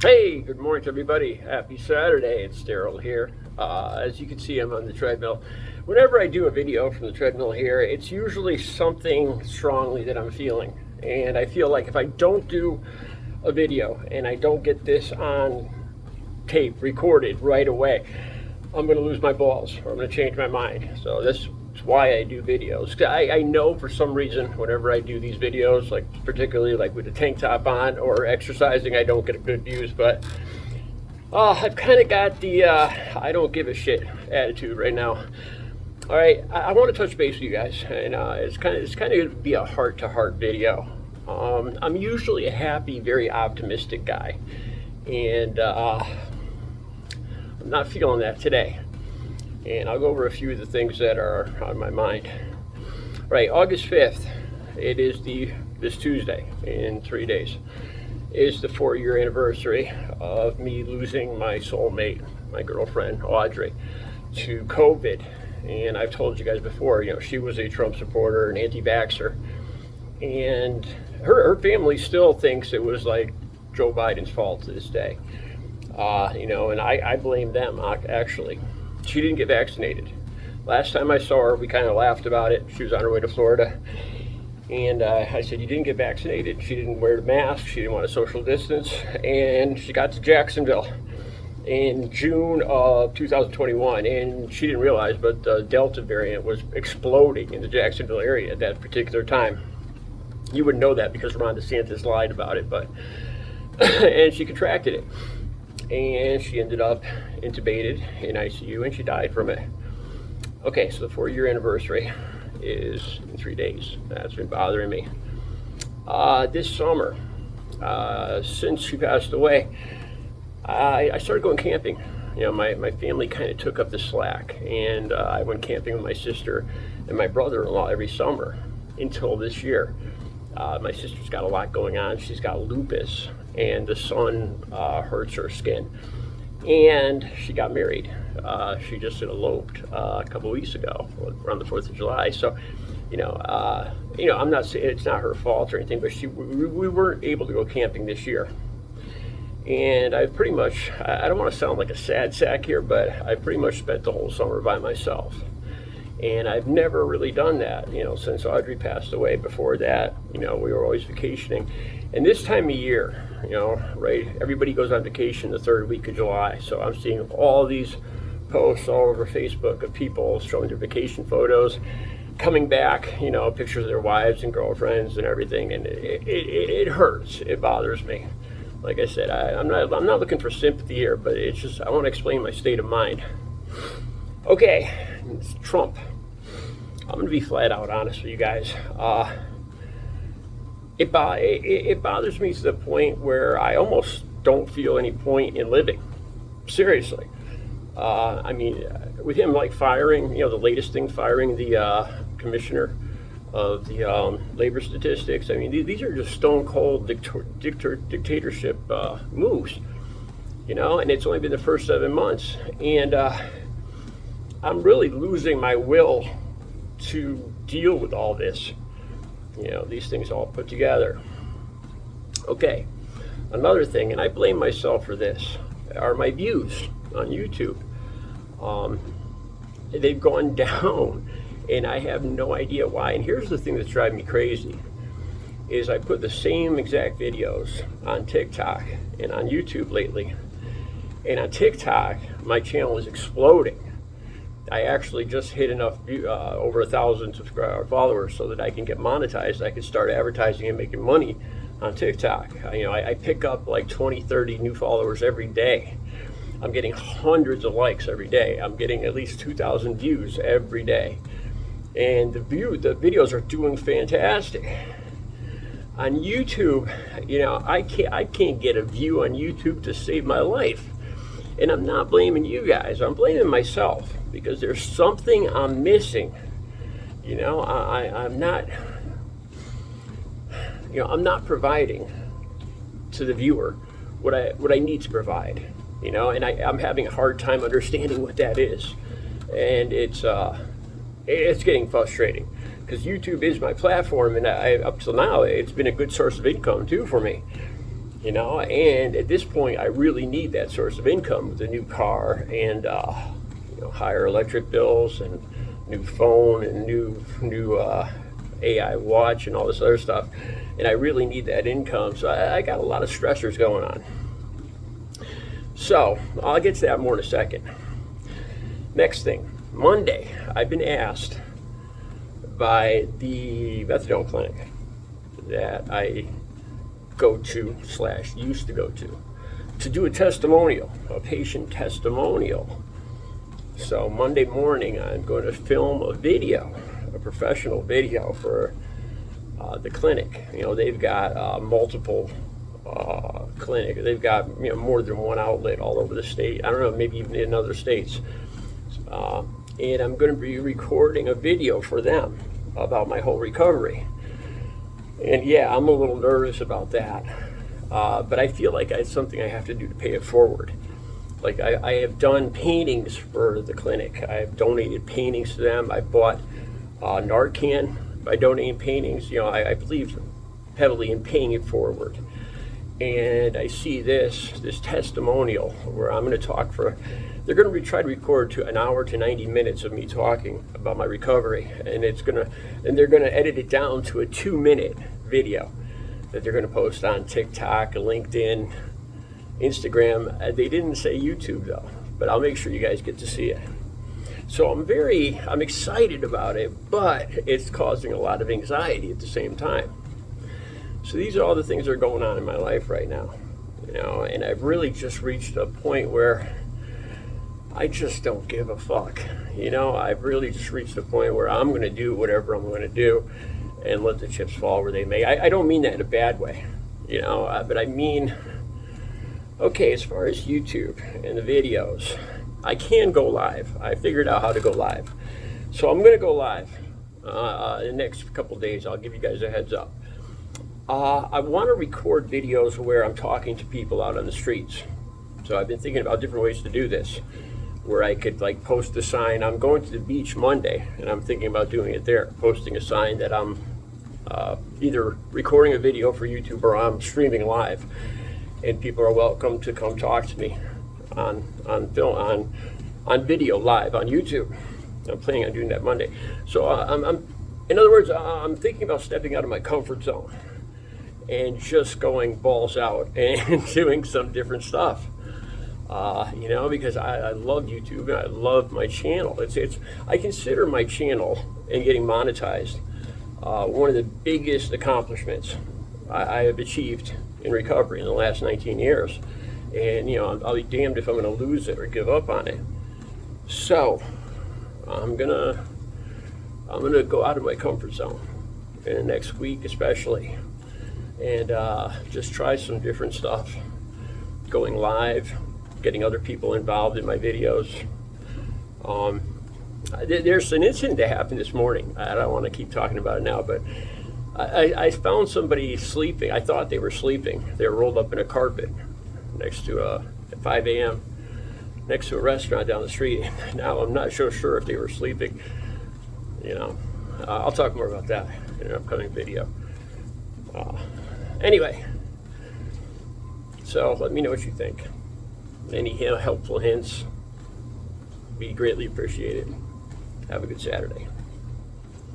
Hey, good morning to everybody. Happy Saturday. It's Daryl here. As you can see, I'm on the treadmill. Whenever I do a video from the treadmill here, it's usually something strongly that I'm feeling. And I feel like if I don't do a video and I don't get this on tape, recorded right away, I'm going to lose my balls or I'm going to change my mind. So this is why I do videos. I know for some reason whenever I do these videos, like particularly like with the tank top on or exercising, I don't get good views. But I've kind of got the I don't give a shit attitude right now. All right, I want to touch base with you guys, and it's kind of going to be a heart-to-heart video. I'm usually a happy, very optimistic guy, and I'm not feeling that today. And I'll go over a few of the things that are on my mind. All right, August 5th, it is this Tuesday, in 3 days, is the 4-year anniversary of me losing my soulmate, my girlfriend, Audrey, to COVID. And I've told you guys before, she was a Trump supporter, an anti-vaxxer. And her family still thinks it was like Joe Biden's fault to this day. And I blame them, actually. She didn't get vaccinated. Last time I saw her, we kind of laughed about it. She was on her way to Florida. And I said, you didn't get vaccinated. She didn't wear the mask. She didn't want to social distance. And she got to Jacksonville in June of 2021. And she didn't realize, but the Delta variant was exploding in the Jacksonville area at that particular time. You wouldn't know that because Ron DeSantis lied about it, but and she contracted it. And she ended up intubated in ICU and she died from it. Okay, so the 4-year anniversary is in 3 days. That's been bothering me. This summer, since she passed away, I started going camping. My family kind of took up the slack, and I went camping with my sister and my brother-in-law every summer until this year. My sister's got a lot going on. She's got lupus, and the sun hurts her skin. And she got married. She just eloped a couple weeks ago, around the 4th of July. So, I'm not saying it's not her fault or anything, but we weren't able to go camping this year. And I pretty much, I don't want to sound like a sad sack here, but I pretty much spent the whole summer by myself. And I've never really done that, since Audrey passed away. Before that, we were always vacationing. And this time of year, right, everybody goes on vacation the 3rd week of July. So I'm seeing all these posts all over Facebook of people showing their vacation photos, coming back, pictures of their wives and girlfriends and everything. And it hurts. It bothers me. Like I said, I'm not looking for sympathy here, but it's just, I want to explain my state of mind. Okay, it's Trump. I'm going to be flat out honest with you guys. It bothers me to the point where I almost don't feel any point in living. Seriously. With him firing, the latest thing, firing the commissioner of the labor statistics. These are just stone cold dictatorship moves, and it's only been the first 7 months. And I'm really losing my will to deal with all this. These things all put together. Okay, another thing, and I blame myself for this, are my views on YouTube. They've gone down, and I have no idea why. And here's the thing that's driving me crazy, is I put the same exact videos on TikTok and on YouTube lately. And on TikTok, my channel is exploding. I actually just hit enough over 1,000 followers so that I can get monetized. I can start advertising and making money on TikTok. I pick up 20, 30 new followers every day. I'm getting hundreds of likes every day. I'm getting at least 2,000 views every day. And the videos are doing fantastic. On YouTube, I can't get a view on YouTube to save my life. And I'm not blaming you guys. I'm blaming myself because there's something I'm missing. I'm not providing to the viewer what I need to provide. And I'm having a hard time understanding what that is. And it's getting frustrating because YouTube is my platform, and up till now, it's been a good source of income too for me. you know, and at this point I really need that source of income with a new car and you know, higher electric bills and new phone and new AI watch and all this other stuff, and I really need that income. So I got a lot of stressors going on. So I'll get to that more in a second. Next thing, Monday, I've been asked by the methadone clinic that I go to / used to go to do a testimonial, a patient testimonial. So Monday morning, I'm going to film a video, a professional video for the clinic. You know, they've got multiple clinics. They've got, you know, more than one outlet all over the state. I don't know, maybe even in other states. And I'm going to be recording a video for them about my whole recovery. And yeah, I'm a little nervous about that. But I feel like it's something I have to do to pay it forward. Like I have done paintings for the clinic. I've donated paintings to them. I bought Narcan by donating paintings. You know, I believe heavily in paying it forward. And I see this testimonial where I'm going to talk for, they're going to try to record to an hour to 90 minutes of me talking about my recovery. And they're going to edit it down to a 2-minute video that they're going to post on TikTok, LinkedIn, Instagram. They didn't say YouTube though, but I'll make sure you guys get to see it. So I'm excited about it, but it's causing a lot of anxiety at the same time. So these are all the things that are going on in my life right now, you know, and I've really just reached a point where I just don't give a fuck. You know, I've really just reached a point where I'm going to do whatever I'm going to do and let the chips fall where they may. I don't mean that in a bad way, you know, but I mean, okay, as far as YouTube and the videos, I can go live. I figured out how to go live. So I'm going to go live in the next couple of days. I'll give you guys a heads up. I want to record videos where I'm talking to people out on the streets. So I've been thinking about different ways to do this, where I could like post a sign. I'm going to the beach Monday, and I'm thinking about doing it there, posting a sign that I'm either recording a video for YouTube or I'm streaming live, and people are welcome to come talk to me on film, on video live on YouTube. I'm planning on doing that Monday. So in other words, I'm thinking about stepping out of my comfort zone and just going balls out and doing some different stuff. You know, because I love YouTube and I love my channel. I consider my channel and getting monetized one of the biggest accomplishments I have achieved in recovery in the last 19 years. And, you know, I'll be damned if I'm going to lose it or give up on it. So I'm gonna go out of my comfort zone in the next week especially, and just try some different stuff, going live, getting other people involved in my videos. There's an incident that happened this morning. I don't want to keep talking about it now, but I found somebody sleeping. I thought they were sleeping. They were rolled up in a carpet next to at 5 a.m. next to a restaurant down the street. Now I'm not so sure if they were sleeping. You know, I'll talk more about that in an upcoming video. Anyway, so let me know what you think. Any helpful hints be greatly appreciated. Have a good Saturday.